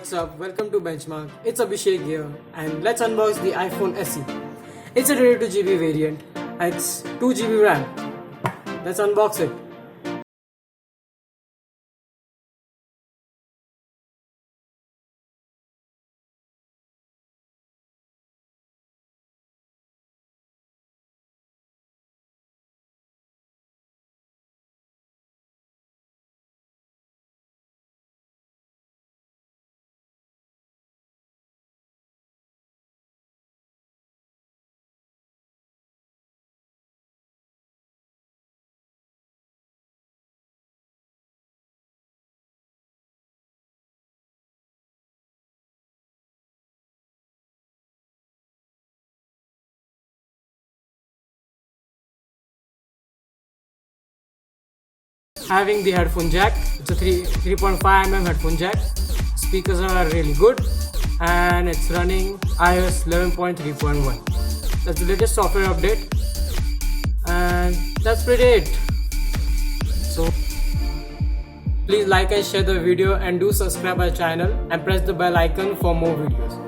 what's up? Welcome to Benchmark. It's Abhishek here and let's unbox the iPhone SE. It's a 32GB variant. It's 2GB RAM. Let's unbox it. Having the headphone jack. It's a 3.5mm headphone jack. Speakers are really good and it's running iOS 11.3.1. That's the latest software update and that's pretty it. So please like and share the video and do subscribe our channel and press the bell icon for more videos.